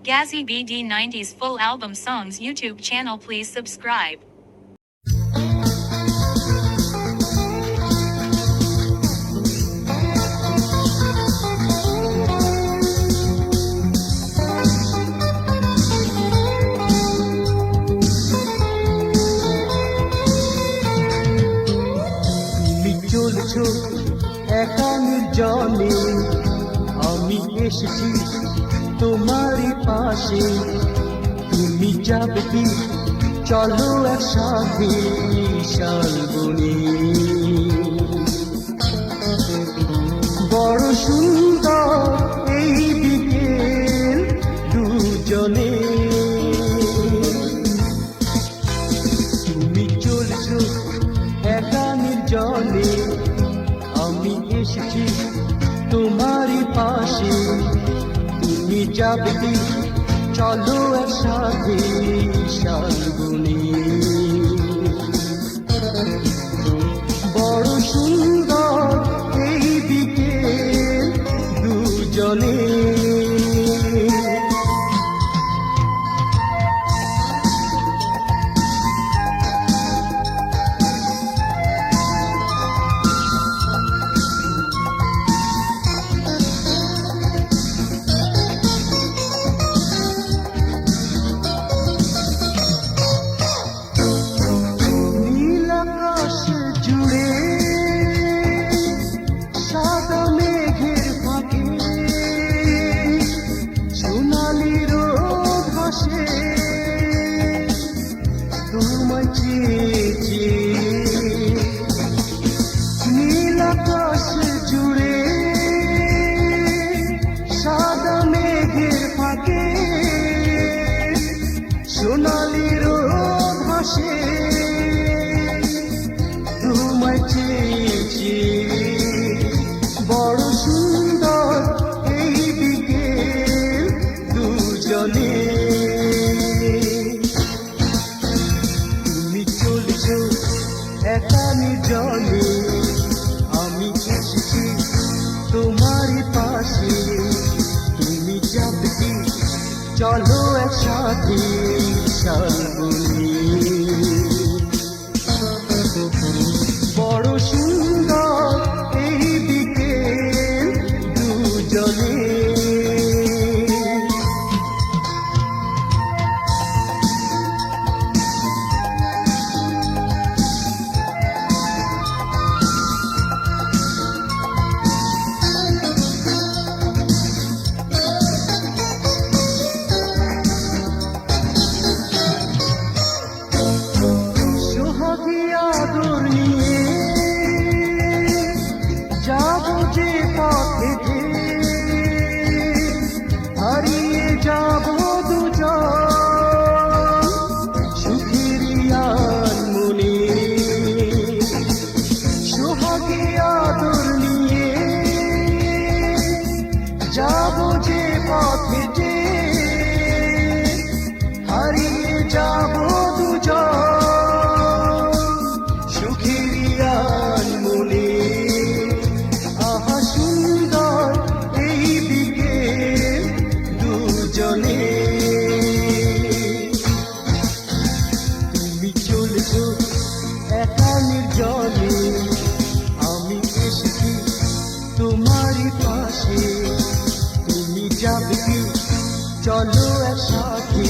Gazzy BD 90s full album songs YouTube channel, please subscribe. চলছো একা নির্জনে, আমি এসেছি তোমারই পাশে। তুমি যাবে কি চলো একসাথে শালবনে। বড় সুন্দর এই বিকেল দুজনে। তুমি চলছো একা নির্জনে, আমি এসেছি তোমারই পাশে। তুমি যাবে কি চলো একসাথে শালবনে। বড় সুন্দর এই বিকেল দুজনে। নীল আকাশ জুড়ে সাদা মেঘের ফাঁকে সোনালি রোদ ভাসে। তোমায় চেয়েছি বড় সুন্দর এই বিকেল দুজনে। একা নির্জনে, আমি এসেছি তোমারই পাশে। তুমি যাবে কি চলো একসাথে শালবনে। বড় সুন্দর এই বিকেল দুজনে। আদর নিয়ে যাবো যে পথে, হারিয়ে যাবো দুজন সুখের মনে। সোহাগে আদর নিয়ে যাবো যে পথে, হারিয়ে যাবো দুজন দুজনে। তুমি চলছো একা নির্জনে, আমি এসেছি তোমারই পাশে। তুমি যাবে কি চলো একসাথে